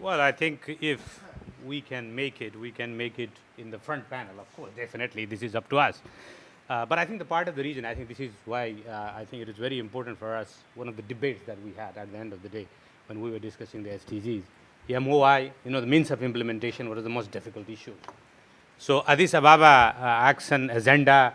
Well, I think if we can make it in the front panel, of course, definitely, this is up to us. But I think the part of the reason, I think this is why I think it is very important for us, one of the debates that we had at the end of the day when we were discussing the SDGs, MOI, the means of implementation was the most difficult issue. So Addis Ababa action agenda,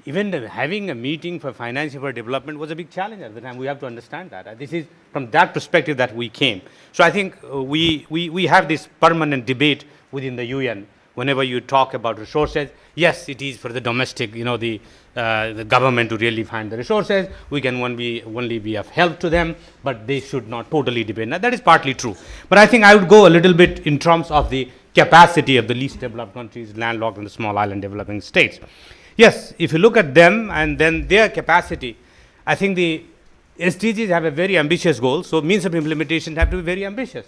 even having a meeting for financing for development was a big challenge at the time. We have to understand that. This is from that perspective that we came. So I think we have this permanent debate within the UN. Whenever you talk about resources, yes, it is for the domestic, the government to really find the resources. We can only be of help to them, but they should not totally depend. Now, that is partly true. But I think I would go a little bit in terms of the capacity of the least developed countries, landlocked and the small island developing states. Yes, if you look at them and then their capacity, I think the SDGs have a very ambitious goal, so means of implementation have to be very ambitious.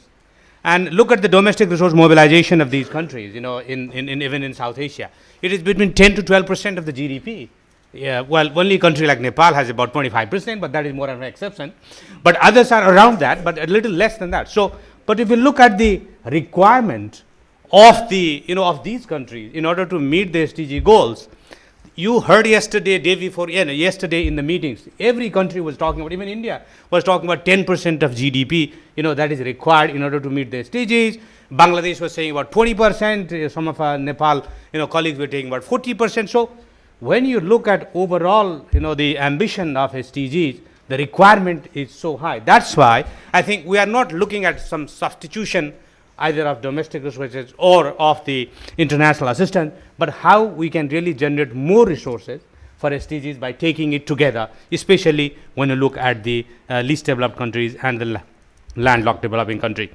And look at the domestic resource mobilization of these countries, even in South Asia. It is between 10 to 12% of the GDP. Yeah, well, only a country like Nepal has about 25%, but that is more of an exception. But others are around that, but a little less than that. So, but if you look at the requirement of these countries in order to meet the SDG goals, you heard yesterday in the meetings, every country was talking about, even India was talking about 10% of GDP, that is required in order to meet the SDGs. Bangladesh was saying about 20%, some of our Nepal, colleagues were taking about 40%. So when you look at overall, the ambition of SDGs, the requirement is so high. That's why I think we are not looking at some substitution either of domestic resources or of the international assistance, but how we can really generate more resources for SDGs by taking it together, especially when you look at the least developed countries and the landlocked developing countries.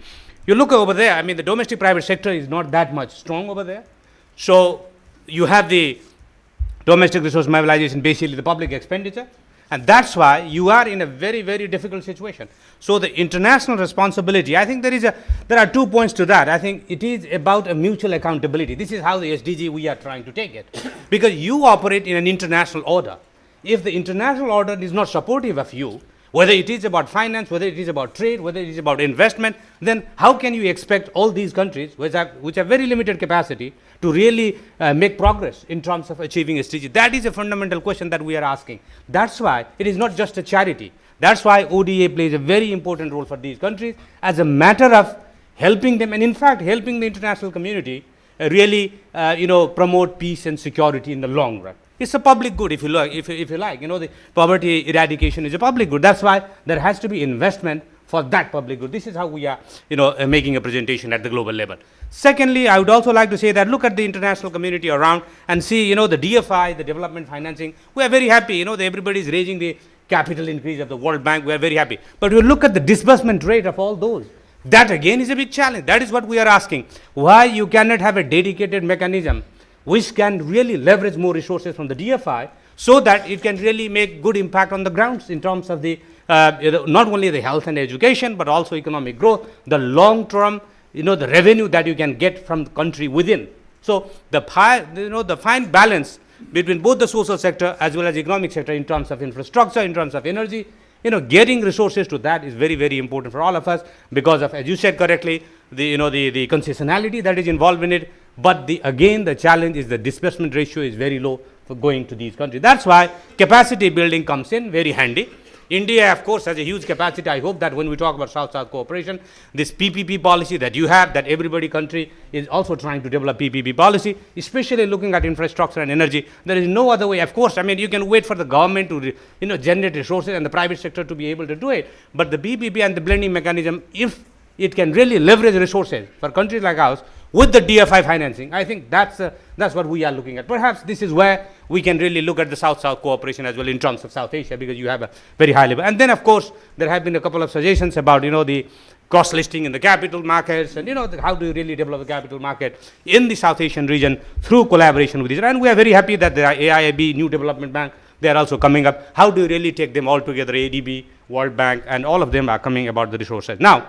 You look over there, the domestic private sector is not that much strong over there. So you have the domestic resource mobilization, basically the public expenditure, and that's why you are in a very, very difficult situation. So the international responsibility, I think there are 2 points to that. I think it is about a mutual accountability. This is how the SDG we are trying to take it. Because you operate in an international order. If the international order is not supportive of you, whether it is about finance, whether it is about trade, whether it is about investment, then how can you expect all these countries, which have very limited capacity, to really make progress in terms of achieving SDG? That is a fundamental question that we are asking. That's why it is not just a charity. That's why ODA plays a very important role for these countries as a matter of helping them, and in fact helping the international community really promote peace and security in the long run. It's a public good, if you like. The poverty eradication is a public good. That's why there has to be investment for that public good. This is how we are, making a presentation at the global level. Secondly, I would also like to say that look at the international community around and see, the DFI, the development financing. We are very happy. Everybody is raising the capital increase of the World Bank. We are very happy. But you look at the disbursement rate of all those. That again is a big challenge. That is what we are asking. Why you cannot have a dedicated mechanism which can really leverage more resources from the DFI so that it can really make good impact on the grounds in terms of the not only the health and education, but also economic growth, the long term, the revenue that you can get from the country within. So the fine balance between both the social sector as well as economic sector in terms of infrastructure, in terms of energy, getting resources to that is very, very important for all of us because of, as you said correctly, the concessionality that is involved in it. But again, the challenge is the disbursement ratio is very low for going to these countries. That's why capacity building comes in very handy. India, of course, has a huge capacity. I hope that when we talk about South-South cooperation, this PPP policy that you have, that everybody country is also trying to develop PPP policy, especially looking at infrastructure and energy. There is no other way. Of course, you can wait for the government to generate resources and the private sector to be able to do it. But the PPP and the blending mechanism, if it can really leverage resources for countries like ours with the DFI financing, I think that's what we are looking at. Perhaps this is where we can really look at the South-South cooperation as well in terms of South Asia, because you have a very high level. And then, of course, there have been a couple of suggestions about, the cross-listing in the capital markets and, how do you really develop the capital market in the South Asian region through collaboration with Israel. And we are very happy that the AIIB, New Development Bank, they are also coming up. How do you really take them all together, ADB, World Bank, and all of them are coming about the resources. Now,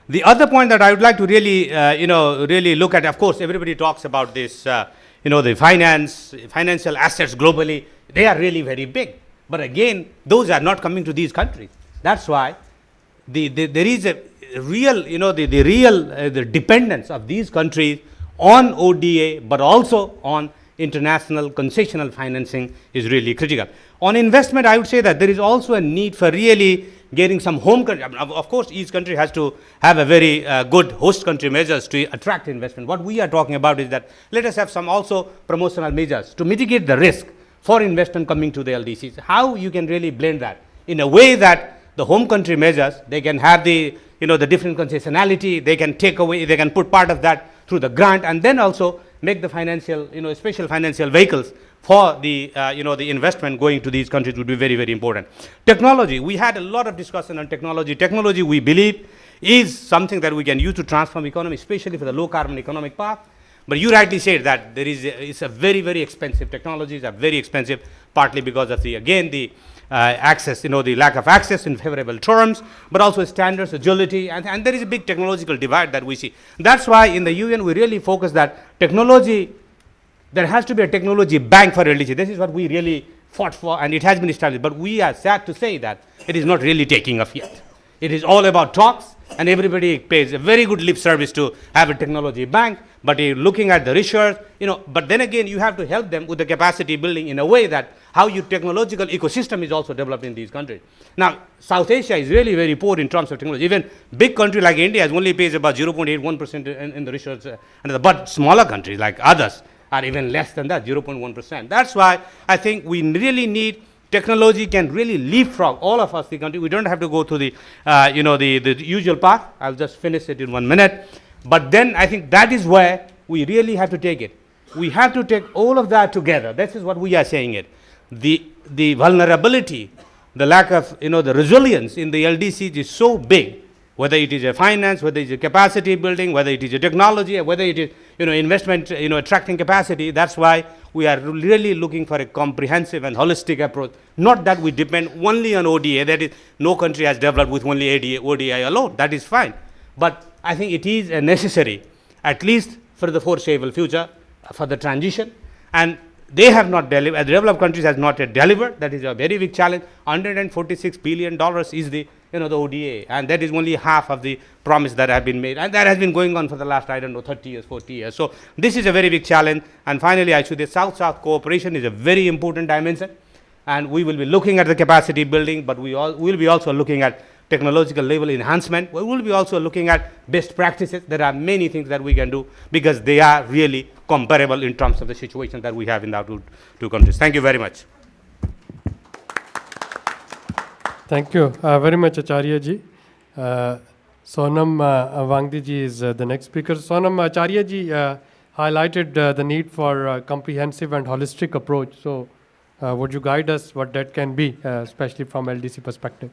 the other point that I would like to really, really look at, of course, everybody talks about this, the financial assets globally, they are really very big. But again, those are not coming to these countries. That's why there is real, the real the dependence of these countries on ODA, but also on international concessional financing is really critical. On investment, I would say that there is also a need for really getting some home country. Of course, each country has to have a very good host country measures to attract investment. What we are talking about is that let us have some also promotional measures to mitigate the risk for investment coming to the LDCs. How you can really blend that in a way that the home country measures, they can have the, the different concessionality, they can take away, they can put part of that through the grant, and then also make the financial, special financial vehicles for the, the investment going to these countries would be very, very important. Technology, we had a lot of discussion on technology. Technology, we believe, is something that we can use to transform economy, especially for the low carbon economic path. But you rightly said that there is it's a very, very expensive. Technologies are very expensive, partly because of the, again, the access, the lack of access in favorable terms, but also standards, agility, and there is a big technological divide that we see. That's why in the UN we really focus that technology, there has to be a technology bank for LDC. This is what we really fought for, and it has been established. But we are sad to say that it is not really taking off yet. It is all about talks, and everybody pays a very good lip service to have a technology bank, but looking at the research, but then again, you have to help them with the capacity building in a way that how your technological ecosystem is also developed in these countries. Now, South Asia is really very poor in terms of technology. Even big country like India has only pays about 0.81% in the research, but smaller countries like others are even less than that, 0.1%. That's why I think we really need technology can really leapfrog all of us, the country. We don't have to go through the, the usual path. I'll just finish it in 1 minute. But then I think that is where we really have to take it. We have to take all of that together. This is what we are saying it. The vulnerability, the lack of, the resilience in the LDCs is so big, whether it is a finance, whether it is a capacity building, whether it is a technology, or whether it is, investment, attracting capacity. That's why we are really looking for a comprehensive and holistic approach. Not that we depend only on ODA. That is, no country has developed with only ODA alone. That is fine. But I think it is necessary, at least for the foreseeable future, for the transition. And they have not delivered, the developed countries has not yet delivered. That is a very big challenge. $146 billion is the, the ODA, and that is only half of the promise that have been made. And that has been going on for the last, 30 years, 40 years. So this is a very big challenge. And finally, I should say South-South cooperation is a very important dimension. And we will be looking at the capacity building, but we will be also looking at technological level enhancement. We will be also looking at best practices. There are many things that we can do because they are really comparable in terms of the situation that we have in our two countries. Thank you very much. Thank you very much, Acharya ji. Sonam Wangdi ji is the next speaker. Sonam, Acharya ji highlighted the need for a comprehensive and holistic approach. So would you guide us what that can be, especially from LDC perspective?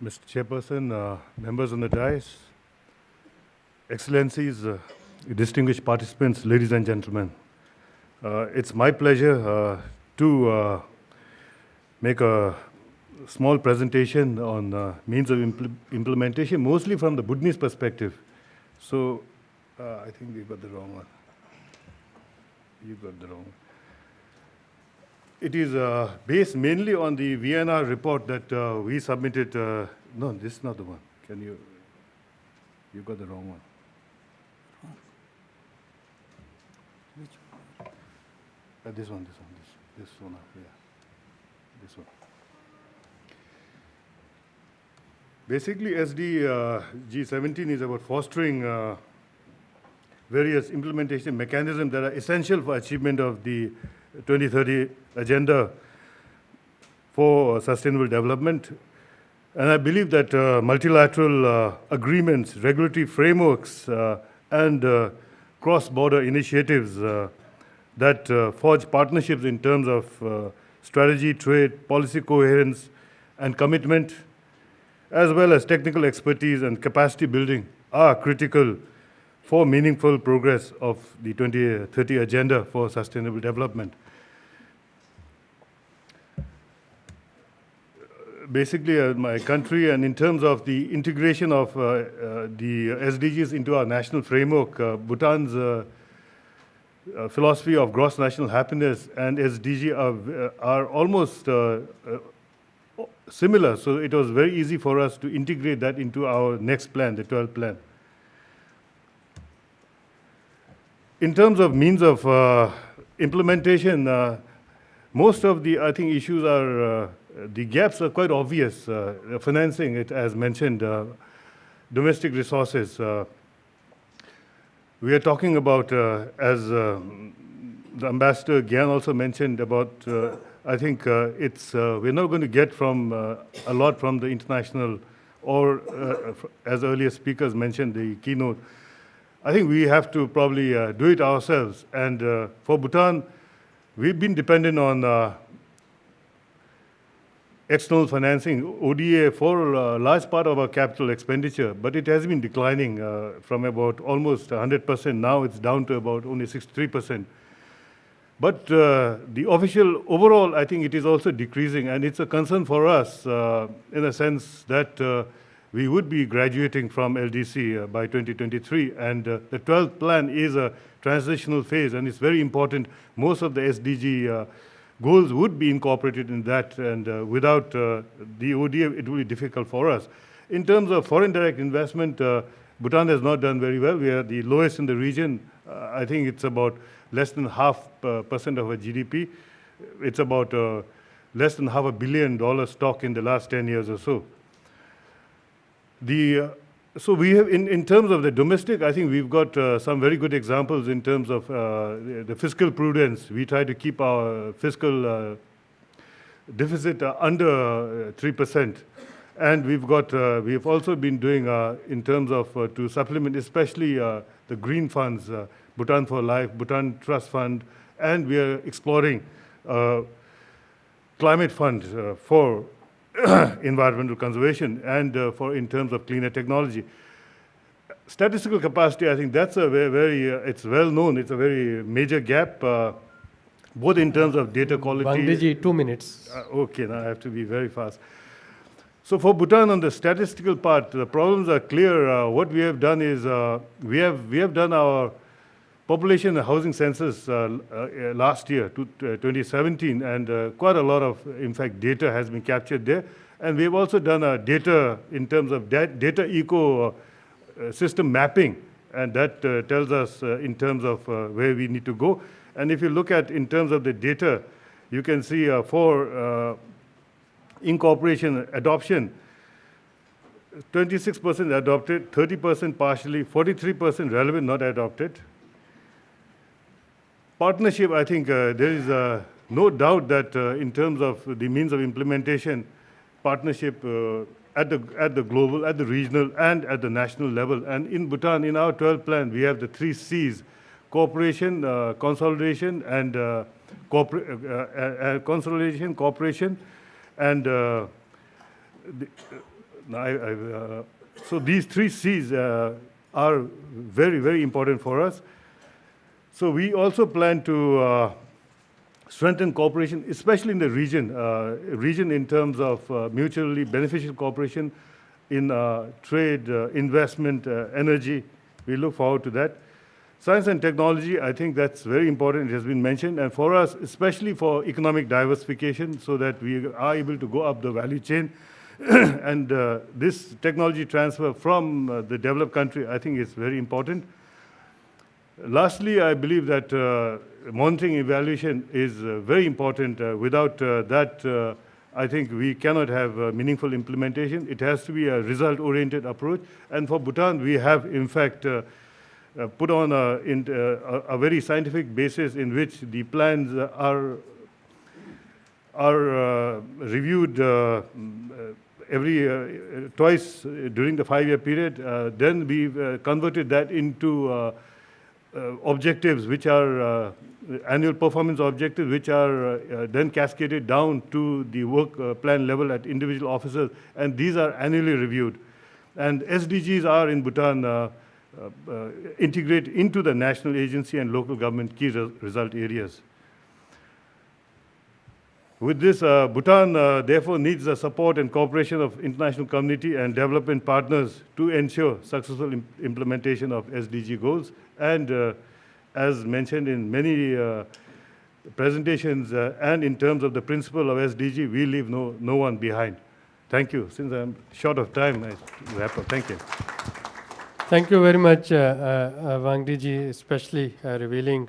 Mr. Chairperson, members on the dais, Excellencies, distinguished participants, ladies and gentlemen. It's my pleasure to make a small presentation on means of implementation, mostly from the Bhutanese perspective. So I think we got the wrong one. You got the wrong one. It is based mainly on the VNR report that we submitted. No, this is not the one. You got the wrong one. Which one? This one, yeah. This one. Basically, SDG 17 is about fostering various implementation mechanisms that are essential for achievement of the 2030 agenda for sustainable development. And I believe that multilateral agreements, regulatory frameworks, and cross-border initiatives that forge partnerships in terms of strategy, trade, policy coherence, and commitment, as well as technical expertise and capacity building are critical for meaningful progress of the 2030 agenda for sustainable development. basically my country, and in terms of the integration of the SDGs into our national framework, Bhutan's philosophy of gross national happiness and SDG are almost similar. So it was very easy for us to integrate that into our next plan, the 12th plan. In terms of means of implementation, most of the, I think, issues are, the gaps are quite obvious. Financing, it as mentioned, domestic resources. We are talking about, as the Ambassador Gyan also mentioned about, I think we're not going to get from a lot from the international or, as earlier speakers mentioned, the keynote. I think we have to probably do it ourselves. And for Bhutan, we've been dependent on external financing, ODA, for a large part of our capital expenditure, but it has been declining from about almost 100%. Now it's down to about only 63%. But the official, overall, I think it is also decreasing, and it's a concern for us in a sense that we would be graduating from LDC by 2023, and the 12th plan is a transitional phase, and it's very important. Most of the SDG goals would be incorporated in that, and without the ODA, it will be difficult for us. In terms of foreign direct investment, Bhutan has not done very well. We are the lowest in the region. I think it's about less than 0.5% of our GDP. It's about less than $500 million stock in the last 10 years or so. So we have, in terms of the domestic, I think we've got some very good examples in terms of the fiscal prudence. We try to keep our fiscal deficit under 3%. And we've also been doing in terms of to supplement, especially the green funds, Bhutan for Life, Bhutan Trust Fund, and we are exploring climate fund for environmental conservation and in terms of cleaner technology. Statistical capacity, I think that's a very it's well known. It's a very major gap, both in terms of data quality. Wangdiji, 2 minutes. Okay, now I have to be very fast. So for Bhutan, on the statistical part, the problems are clear. What we have done is we have done our population and housing census last year, 2017, and quite a lot of, in fact, data has been captured there. And we've also done a data in terms of data ecosystem mapping, and that tells us in terms of where we need to go. And if you look at in terms of the data, you can see for incorporation adoption, 26% adopted, 30% partially, 43% relevant, not adopted. Partnership, I think there is no doubt that in terms of the means of implementation, partnership at the global, at the regional, and at the national level. And in Bhutan, in our 12th plan, we have the 3 C's: cooperation, consolidation, and consolidation, cooperation, and so these 3 C's are very, very important for us. So we also plan to strengthen cooperation, especially in the region in terms of mutually beneficial cooperation in trade, investment, energy. We look forward to that. Science and technology, I think that's very important. It has been mentioned. And for us, especially for economic diversification, so that we are able to go up the value chain. And this technology transfer from the developed country, I think is very important. Lastly, I believe that monitoring evaluation is very important. Without that, I think we cannot have meaningful implementation. It has to be a result-oriented approach. And for Bhutan, we have, in fact, put on a very scientific basis in which the plans are reviewed twice during the 5-year period. Then we've converted that into objectives, which are annual performance objectives, which are then cascaded down to the work plan level at individual officers, and these are annually reviewed. And SDGs are in Bhutan integrate into the national agency and local government key result areas. With this, Bhutan therefore needs the support and cooperation of international community and development partners to ensure successful implementation of SDG goals. And as mentioned in many presentations and in terms of the principle of SDG, we leave no one behind. Thank you. Since I'm short of time, I wrap up. Thank you. Thank you very much, Wangdi ji, especially revealing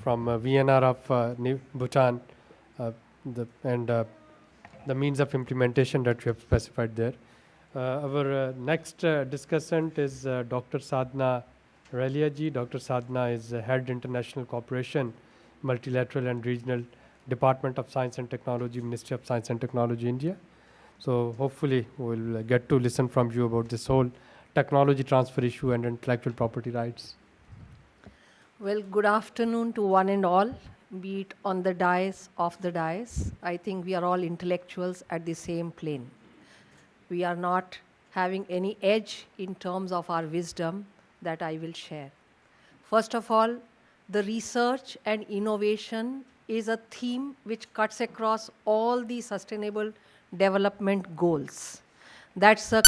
from VNR of Bhutan the means of implementation that you have specified there. Our next discussant is Dr. Sadhna Relia ji. Dr. Sadhna is Head International Cooperation, Multilateral and Regional Department of Science and Technology, Ministry of Science and Technology, India. So hopefully we'll get to listen from you about this whole technology transfer issue and intellectual property rights. Well, good afternoon to one and all, be it on the dais, off the dais. I think we are all intellectuals at the same plane. We are not having any edge in terms of our wisdom that I will share. First of all, the research and innovation is a theme which cuts across all the sustainable development goals. That's a